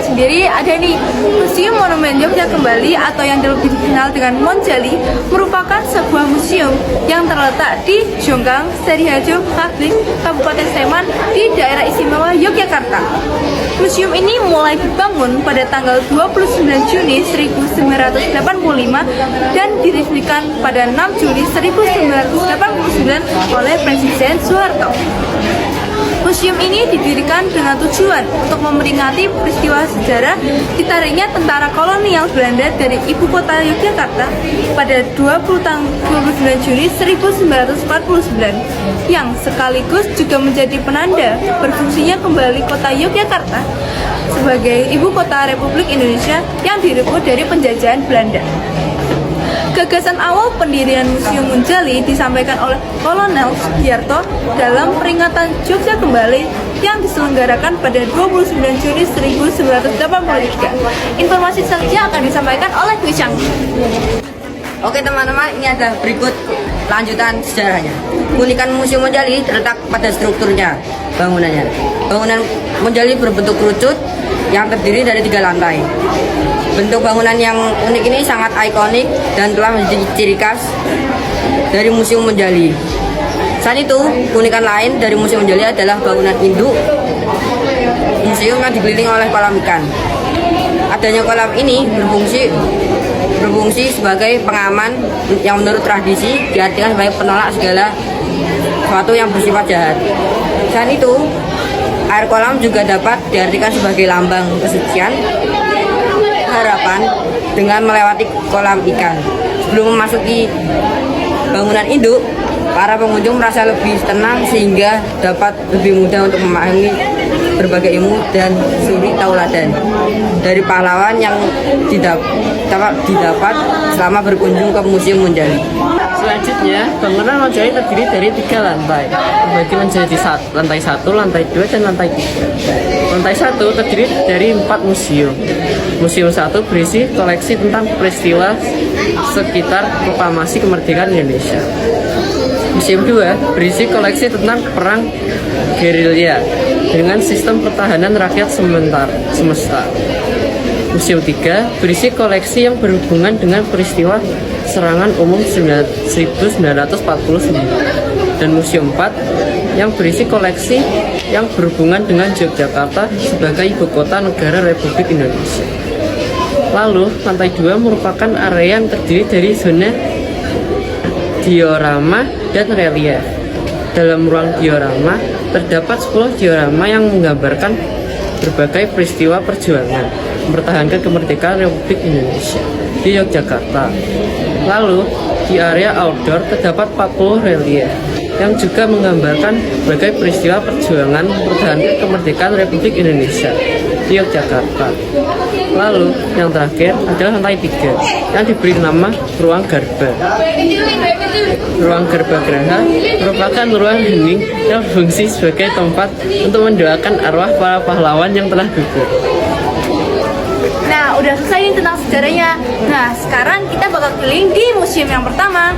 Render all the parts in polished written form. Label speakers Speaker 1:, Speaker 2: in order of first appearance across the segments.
Speaker 1: museumnya sendiri ada nih, Museum Monumen Yogyakarta Kembali atau yang lebih dikenal dengan Monjali, merupakan sebuah museum yang terletak di Jonggang, Seriharjo, Kagling, Kabupaten Sleman di daerah istimewa Yogyakarta. Museum ini mulai dibangun pada tanggal 29 Juni 1985 dan diresmikan pada 6 Juli 1989 oleh Presiden Soeharto. Museum ini didirikan dengan tujuan untuk memperingati peristiwa sejarah ditariknya tentara kolonial Belanda dari ibu kota Yogyakarta pada 29 Juni 1949 yang sekaligus juga menjadi penanda berfungsinya kembali kota Yogyakarta sebagai ibu kota Republik Indonesia yang direbut dari penjajahan Belanda. Gagasan awal pendirian Museum Monjali disampaikan oleh Kolonel Sugiarto dalam peringatan Jogja Kembali yang diselenggarakan pada 29 Juni 1983. Informasi selanjutnya akan disampaikan oleh Wisang.
Speaker 2: Oke teman-teman, ini ada berikut lanjutan sejarahnya. Keunikan Museum Monjali terletak pada strukturnya, bangunannya. Bangunan Monjali berbentuk kerucut yang terdiri dari 3 lantai. Bentuk bangunan yang unik ini sangat ikonik dan telah menjadi ciri khas dari Museum Monjali. Selain itu, keunikan lain dari Museum Monjali adalah bangunan induk museum yang dikelilingi oleh kolam ikan. Adanya kolam ini berfungsi sebagai pengaman yang menurut tradisi diartikan sebagai penolak segala sesuatu yang bersifat jahat. Selain itu, air kolam juga dapat diartikan sebagai lambang kesucian, harapan dengan melewati kolam ikan. Sebelum memasuki bangunan induk, para pengunjung merasa lebih tenang sehingga dapat lebih mudah untuk memahami berbagai ilmu dan suri tauladan dari pahlawan yang didapat selama berkunjung ke Museum Monjali.
Speaker 3: Selanjutnya, bangunan Monjali terdiri dari 3 lantai, terbagi menjadi lantai 1, lantai 2, dan lantai 3. Lantai 1 terdiri dari 4 museum. Museum 1 berisi koleksi tentang peristiwa sekitar proklamasi kemerdekaan Indonesia. Museum 2 berisi koleksi tentang perang gerilya dengan sistem pertahanan rakyat semesta. Museum 3 berisi koleksi yang berhubungan dengan peristiwa serangan umum 1949. Dan Museum 4 yang berisi koleksi yang berhubungan dengan Yogyakarta sebagai ibu kota negara Republik Indonesia. Lalu, lantai 2 merupakan area yang terdiri dari zona diorama dan relief. Dalam ruang diorama terdapat 10 diorama yang menggambarkan berbagai peristiwa perjuangan mempertahankan kemerdekaan Republik Indonesia di Yogyakarta. Lalu, di area outdoor terdapat 40 relief yang juga menggambarkan berbagai peristiwa perjuangan mempertahankan kemerdekaan Republik Indonesia di Yogyakarta. Lalu, yang terakhir adalah lantai 3 yang diberi nama Ruang Garba. Ruang Garba Graha merupakan ruang hening yang berfungsi sebagai tempat untuk mendoakan arwah para pahlawan yang telah gugur.
Speaker 1: Nah, udah selesai nih tentang sejarahnya. Nah, sekarang kita bakal keliling di museum yang pertama.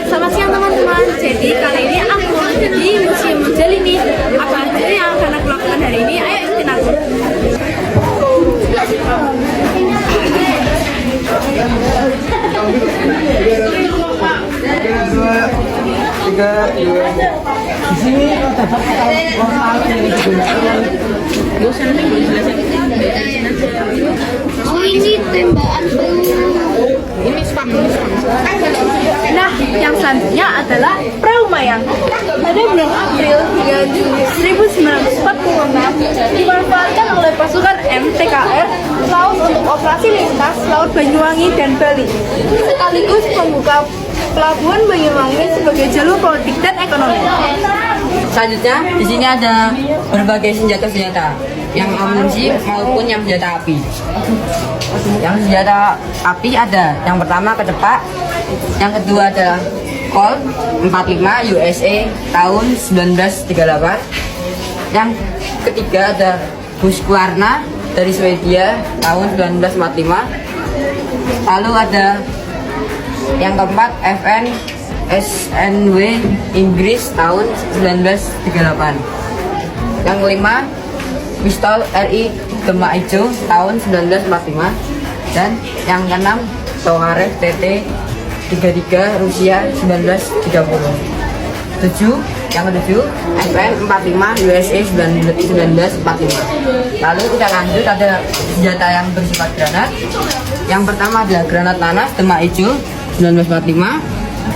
Speaker 1: Selamat siang teman-teman. Jadi kali ini aku di Museum Monjali nih. Apa aja yang akan aku lakukan hari ini? Ayo ikutin aku.
Speaker 3: Di sini terdapat portal yang digunakan.
Speaker 4: Oh, ini tembakan
Speaker 1: Ini spam. Nah, yang selanjutnya adalah perahu mayang. Pada bulan April hingga Juli 1946 dimanfaatkan oleh pasukan MTKR Laut untuk operasi lintas Laut Banyuwangi dan Bali, sekaligus membuka pelabuhan Banyuwangi sebagai jalur politik dan ekonomi.
Speaker 2: Selanjutnya, di sini ada berbagai senjata-senjata yang amunisi maupun yang senjata api. Yang senjata api ada yang pertama kecepak, yang kedua ada Colt 45 USA tahun 1938, yang ketiga ada Husqvarna dari Swedia tahun 1945, lalu ada yang keempat FN SNW Inggris tahun 1938, yang kelima Pistol RI Demak Ijo tahun 1945. Dan yang keenam Tokarev TT 33 Rusia 1930. Yang ketujuh FN 45 USA 1945. Lalu kita lanjut, ada senjata yang bersifat granat. Yang pertama adalah granat nanas Demak Ijo 1945.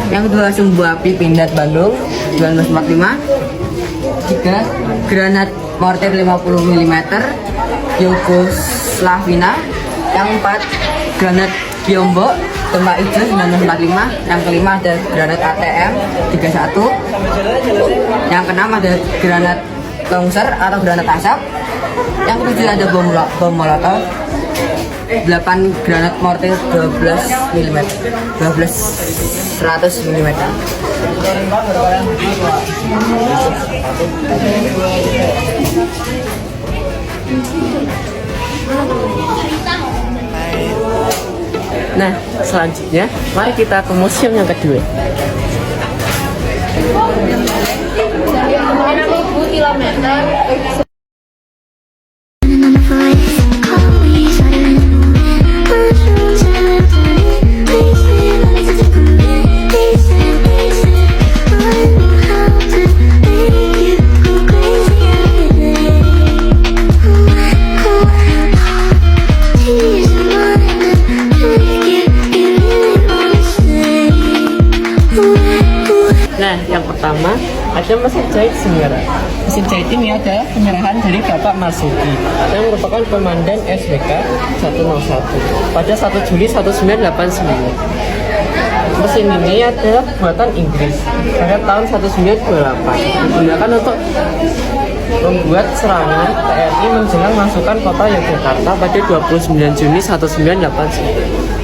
Speaker 2: Yang kedua sumbu api Pindad Bandung 1945. Tiga, granat mortir 50 mm Yugoslavina. Yang empat, granat Biombok Demak Ijo 1945. Yang kelima ada granat ATM 31. Yang keenam ada granat Longser atau granat asap. Yang ketujuh ada bom molotov. 8 granat mortir 12 mm 100 mm.
Speaker 3: Nah, selanjutnya mari kita ke museum yang kedua.
Speaker 1: 6.000 kilometer.
Speaker 3: Nah, yang pertama ada mesin jahit Singara. Mesin jahit ini adalah penyerahan dari Bapak Marzuki yang merupakan komandan SWK 101 pada 1 Juli 1989. Mesin ini adalah buatan Inggris pada tahun 1928, digunakan untuk membuat serangan TNI menjelang masukan kota Yogyakarta pada 29 Juni 1989.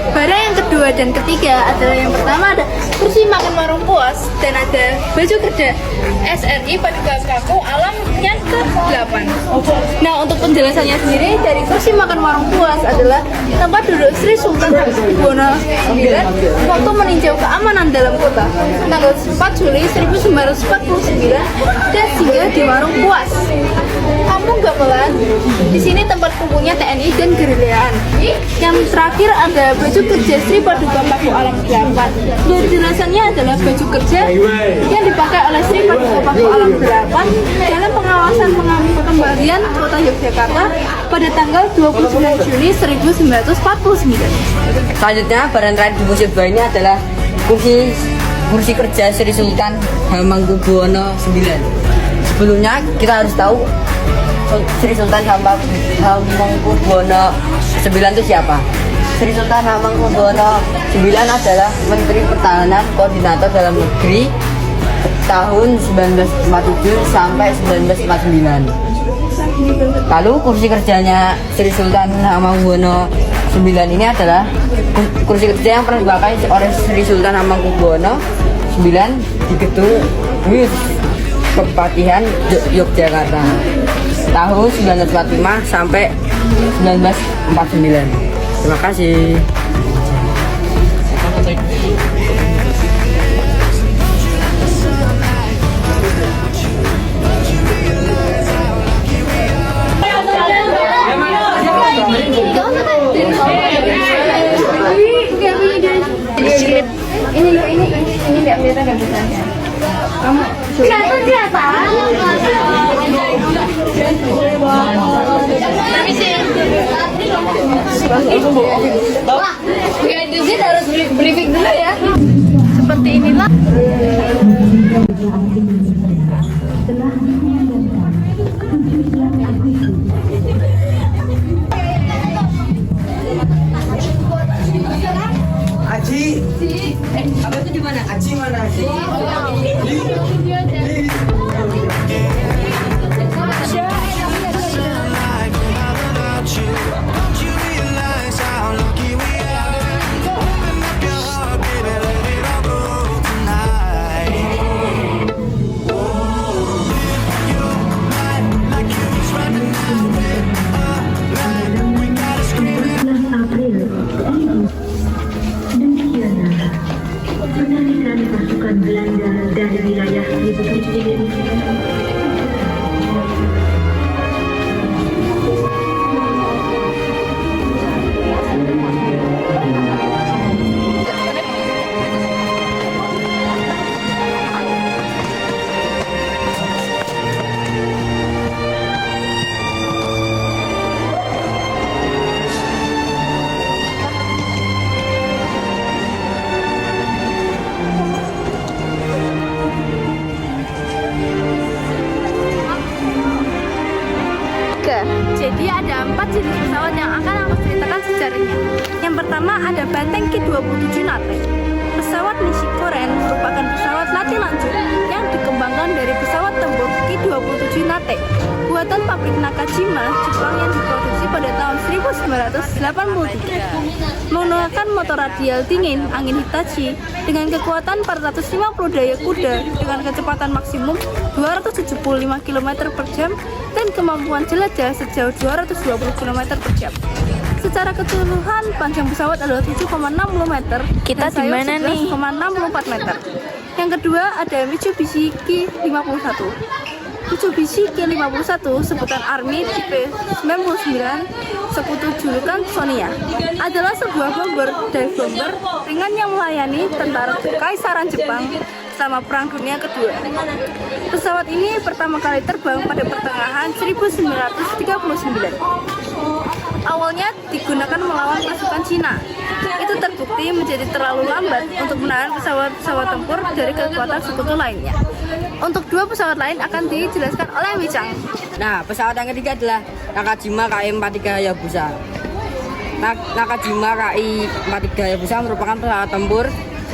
Speaker 1: Barang yang kedua dan ketiga adalah yang pertama ada kursi makan warung puas dan ada baju kerja SRI Paduka Kaku Alam yang ke-8. Nah, untuk penjelasannya sendiri, dari kursi makan warung puas adalah tempat duduk Sri Sultan Hamengkubuwono IX waktu meninjau keamanan dalam kota tanggal 4 Juli 1949 dan singgah di warung puas Kampung Gamelan. Di sini tempat kumpulnya TNI dan gerillaan. Yang terakhir ada baju kerja Sri Paduka Kaku Alam 8. Dari jelasannya adalah baju kerja yang dipakai oleh Sri Paduka Kaku Alam 8 dalam pengawasan pengembalian kota Yogyakarta pada tanggal 29 Juni 1949.
Speaker 2: Selanjutnya, barang terakhir di museum ini adalah kursi kerja Sri Sultan Hamengkubuwono IX. Sebelumnya kita harus tahu Sri Sultan Hamengkubuwono IX itu siapa? Sri Sultan Hamengkubuwono IX adalah Menteri Pertahanan Koordinator Dalam Negeri tahun 1947 sampai 1949. Lalu kursi kerjanya Sri Sultan Hamengkubuwono IX ini adalah kursi kerja yang pernah dipakai oleh Sri Sultan Hamengkubuwono IX di gedung Kepatihan Yogyakarta tahun 1945 sampai 1949. Terima kasih.
Speaker 1: Ini loh, ini nggak kelihatan gambarnya. Kamu kelihatan. Tapi sih. Itu sih harus briefing dulu ya. Seperti inilah.
Speaker 5: Aji, apa itu di mana? Aji mana? Aji.
Speaker 1: Jadi ada 4 jenis pesawat yang akan aku ceritakan sejarahnya. Yang pertama ada Bateng Ki-27 Nate. Pesawat Nishikoren merupakan pesawat latih lanjut yang dikembangkan dari pesawat tempur Ki-27 Nate buatan pabrik Nakajima, Jepang yang diproduksi pada tahun 1983. Menggunakan motor radial dingin angin Hitachi dengan kekuatan 450 daya kuda dengan kecepatan maksimum 275 km per jam dan kemampuan jelajah sejauh 220 km per jam. Secara keseluruhan panjang pesawat adalah 7,60 meter.
Speaker 6: Kita
Speaker 1: dan sayap
Speaker 6: di mana nih?
Speaker 1: 11,64 meter. Yang kedua ada Mitsubishi Ki-51. Mitsubishi Ki-51 sebutan Army tipe 99 sekutu julukan Sonia adalah sebuah dive bomber ringan yang melayani tentara Kekaisaran Jepang selama Perang Dunia Kedua. Pesawat ini pertama kali terbang pada pertengahan 1939. Awalnya digunakan melawan pasukan Cina. Itu terbukti menjadi terlalu lambat untuk menahan pesawat-pesawat tempur dari kekuatan sekutu lainnya. Untuk 2 pesawat lain akan dijelaskan oleh Wicang.
Speaker 2: Nah, pesawat yang ketiga adalah Nakajima KI-43 Hayabusa. Nakajima KI-43 Hayabusa merupakan pesawat tempur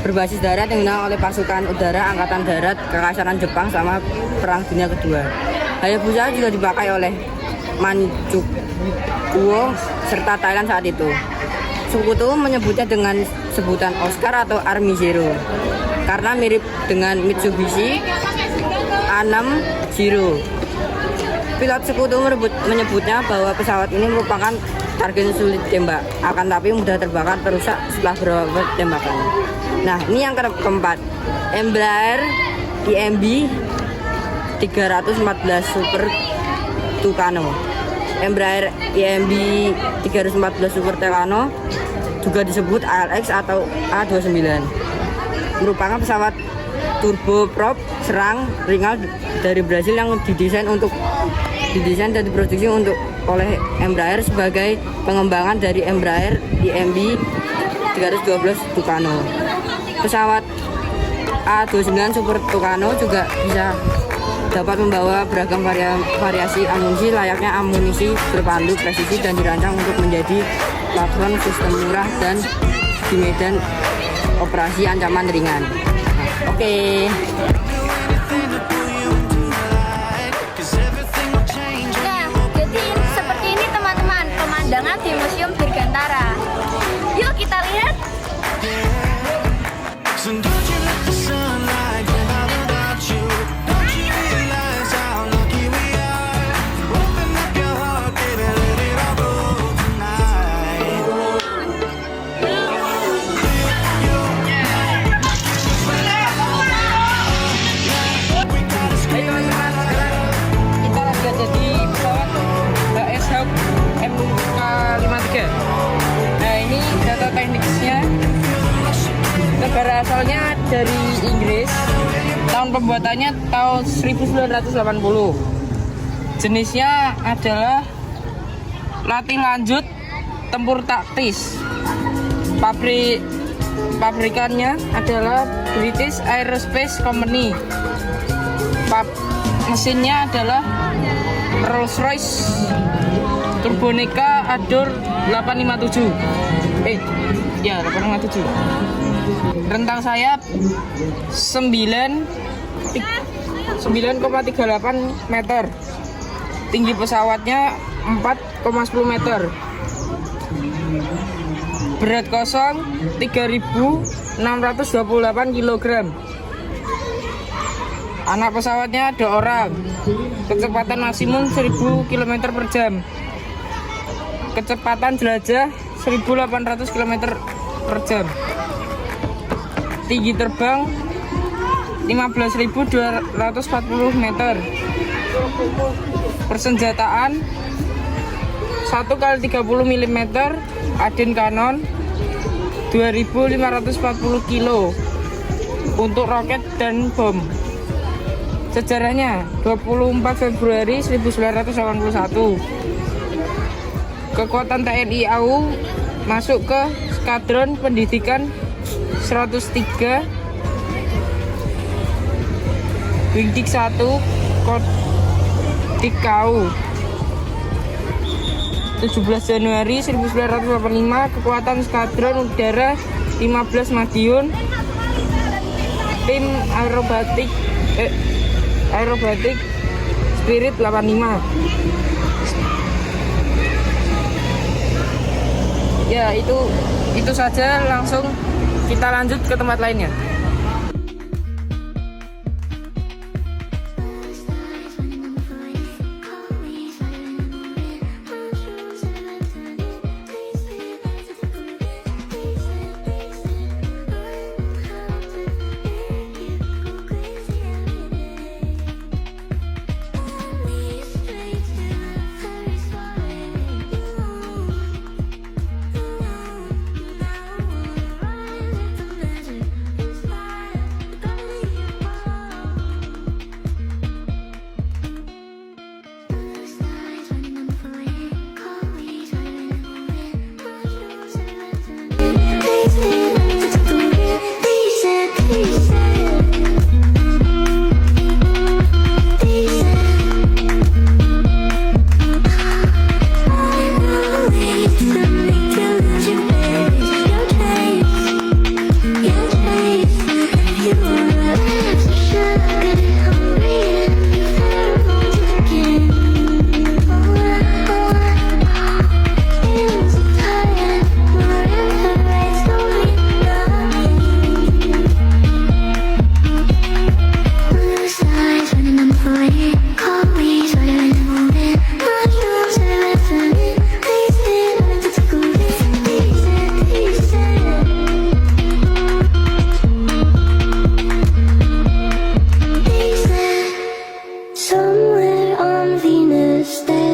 Speaker 2: berbasis darat yang digunakan oleh pasukan udara Angkatan Darat Kekaisaran Jepang selama Perang Dunia Kedua. Hayabusa juga dipakai oleh Manchukuo serta Thailand saat itu. Sekutu menyebutnya dengan sebutan Oscar atau Army Zero karena mirip dengan Mitsubishi A60. Pilot sekutu menyebutnya bahwa pesawat ini merupakan target sulit tembak, akan tapi mudah terbakar terusak setelah beberapa tembakan. Nah, ini yang keempat, Embraer IMB 314 Super Tucano. Embraer IMB 314 Super Tucano juga disebut ALX atau A29. Merupakan pesawat turboprop serang ringan dari Brasil yang didesain dan diproduksi oleh Embraer sebagai pengembangan dari Embraer IMB 312 Tucano. Pesawat A29 Super Tucano juga bisa dapat membawa beragam variasi amunisi layaknya amunisi berpandu presisi dan dirancang untuk menjadi platform sistem murah dan di medan operasi ancaman ringan. Oke.
Speaker 4: Nah, jadi seperti ini teman-teman pemandangan di Museum Dirgantara. Yuk kita lihat.
Speaker 7: So don't you let the sunlight get out without you. Don't you realize how lucky we are? Open up your heart, baby, let it all go tonight.
Speaker 3: Hai teman-teman, sekarang kita lagi ada di pesawat HS Hawk MK53. Nah, ini data teknisnya. Negara asalnya dari Inggris. Tahun pembuatannya tahun 1980. Jenisnya adalah latih lanjut tempur taktis. Pabrikannya adalah British Aerospace Company. Mesinnya adalah Rolls-Royce Turbonica Ador 857. 857. Rentang sayap 9,38 meter. Tinggi pesawatnya 4,10 meter. Berat kosong 3.628 kg. Anak pesawatnya ada orang. Kecepatan maksimum 1000 km per jam. Kecepatan jelajah 1800 km per jam. Tinggi terbang 15.240 meter. Persenjataan 1x30 mm Aden Cannon 2.540 kilo untuk roket dan bom. Sejarahnya 24 Februari 1981. Kekuatan TNI AU masuk ke Skadron Pendidikan 103 Wingdik 1 Kodik KU.
Speaker 6: 17 Januari 1985, kekuatan Skadron Udara 15 Madiun, tim aerobatik Spirit 85. Ya, itu saja, langsung kita lanjut ke tempat lainnya.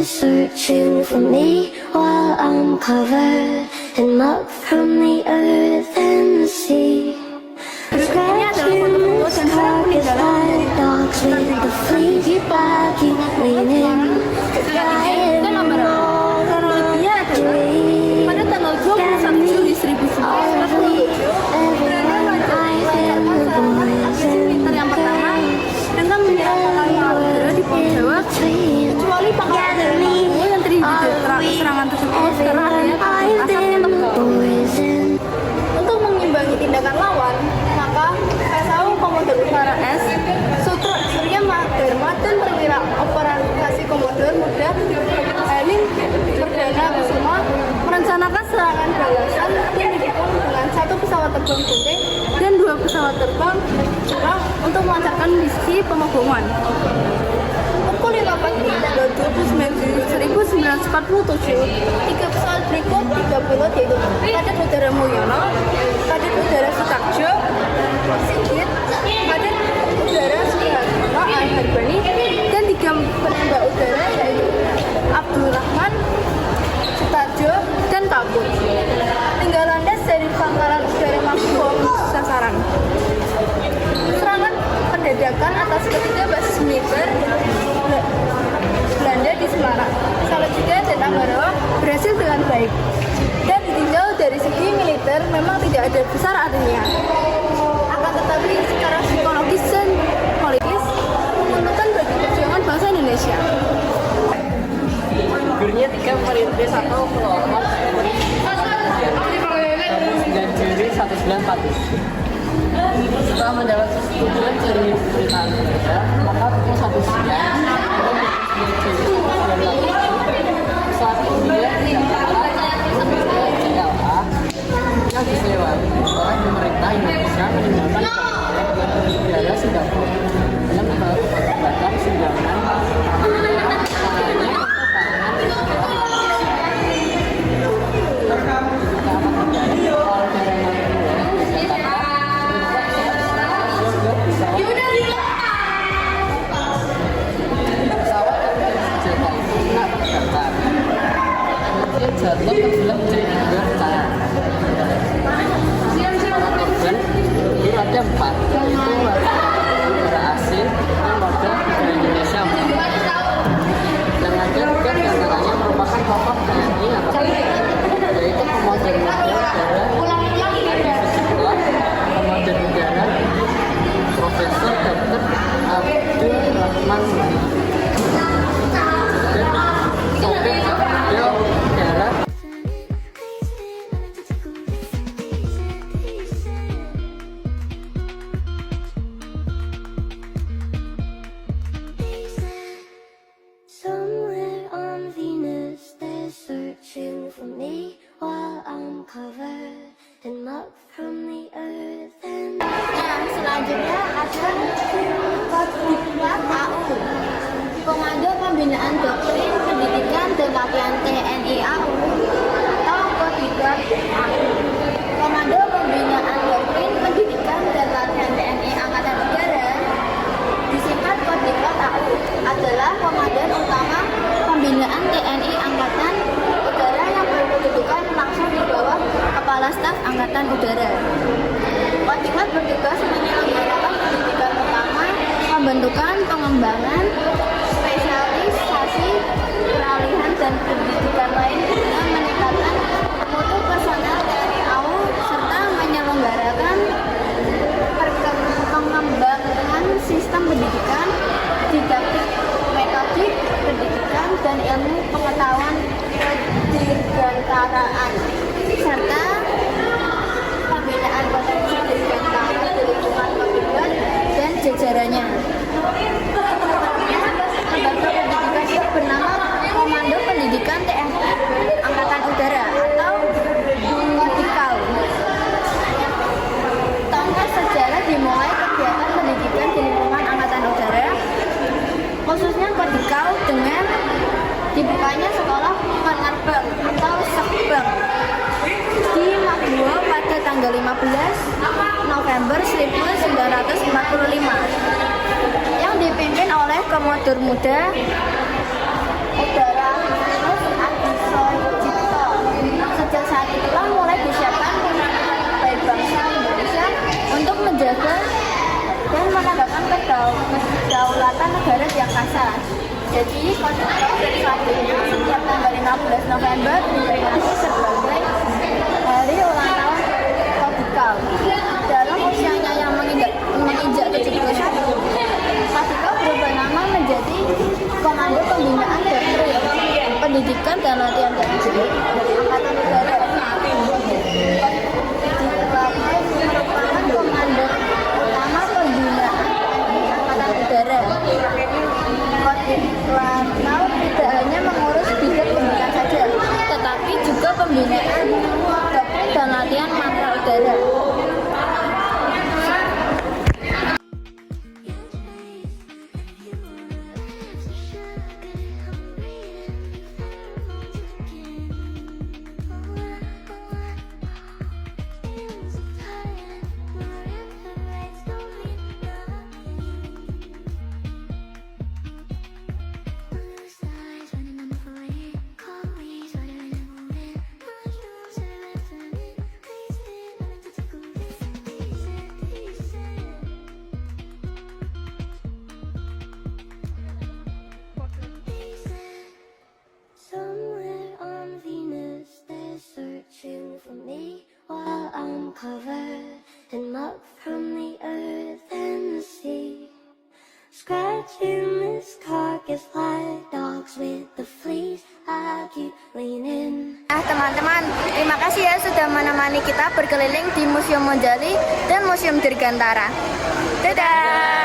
Speaker 8: Searching for me while I'm covered in muck from the earth and the sea. Scratching this carcass like dogs with the fleas backing, leaning, lying all around me.
Speaker 1: Pada tanggal 21 Juli 1947, militer yang pertama dengan menyerang kapal udara di Pulau Jawa, kecuali pangkalan yang terjadi serangan tersebut karena adanya asapnya tebal. Untuk mengimbangi tindakan lawan, maka PSAU Komodor Utara S, Sutro Surya Dharma dan perwira operasi Komodor Muda Eling Perdana Kusuma merencanakan serangan balasan yang didukung dengan 1 pesawat terbang gunting dan 2 pesawat terbang curang untuk melancarkan misi pemogongan. Pukul 5 pagi tanggal 29 Juli 1947, 3 pesawat berikut 3 pilot yaitu Kadet Udara Mulyono, Kadet Udara Sutarjo, Sigit, Kadet Udara Suhartono Al-Harbani, dan 3 penembak udara yaitu Abdul Rahman, Sutarjo, dan Kabut. Tinggal landas dari pangkalan udara Magelang sasaran. Serangan pendadakan atas ketiga basis militer Belanda di Semarang, Salatiga dan Ambarawa berhasil dengan baik. Dan ditinjau dari segi militer memang tidak ada besar artinya. Akan tetapi secara psikologis dan politis menguntungkan bagi perjuangan bangsa Indonesia.
Speaker 3: Gurnya 3 merintis atau kelompok 9 Juli 1947. Setelah mendapat persetujuan dari pemerintahan Belanda, maka pukul 1 siang pesawat India yang CLA yang disewa oleh pemerintah Indonesia meninggalkan udara Singapura dengan membawa obat-obatan sumbangan jatuh tenggelam menjadi 2 pesawat. Para korban
Speaker 4: Selanjutnya ada Kodiklat AU, Komando Pembinaan Doktrin Pendidikan dan Latihan TNI AU atau Kodiklat AU. Komando Pembinaan Doktrin Pendidikan dan Latihan TNI Angkatan Udara, disingkat Kodiklat AU, adalah komandan utama pembinaan TNI Angkatan Udara yang berkedudukan langsung di bawah Kepala Staf Angkatan Udara. Kodiklat bertugas menyelenggarakan pendidikan utama, pembentukan, pengembangan, spesialisasi, peralihan, dan pendidikan lain guna meningkatkan mutu personel TNI AU serta menyelenggarakan pengembangan sistem pendidikan, didaktik, metodik pendidikan, dan ilmu pengetahuan kedirgantaraan serta pembinaan potensi dirgantara di lingkungan pembinaan dan jajarannya. Lembaga pendidikan itu bernama Komando Pendidikan TNI Angkatan Udara atau Kodikal. Tonggak sejarah dimulai kegiatan pendidikan di lingkungan Angkatan Udara, khususnya Kodikal, dengan dibukanya sekolah penerbang atau sekbang di Maguwo pada tanggal 15 November 1945 yang dipimpin oleh Komodur Muda Udara Yunus Adisojipto. Sejak saat itulah mulai disiapkan baik bangsa Indonesia untuk menjaga dan menegakkan kedaulatan negara yang kasar. Jadi, selanjutnya setiap tanggal 15 November diperingati sebagai hari ulang tahun Kodikal. Dalam usianya yang menginjak 71, Kodikal berubah nama menjadi Komando Pembinaan Doktrin Pendidikan dan Latihan TNI Angkatan Udara. Kodikal merupakan komando utama pembinaan Angkatan Udara. Kodiklat tidak hanya mengurus bidang pendidikan saja, tetapi juga pembinaan doktrin dan latihan matra udara.
Speaker 8: Somewhere on Venus, they're searching for me while I'm covered in muck from the earth and the sea. Scratching this carcass like dogs with the fleas. I keep leaning.
Speaker 4: Nah teman-teman, terima kasih ya sudah menemani kita berkeliling di Museum Monjali dan Museum Dirgantara. Dadah!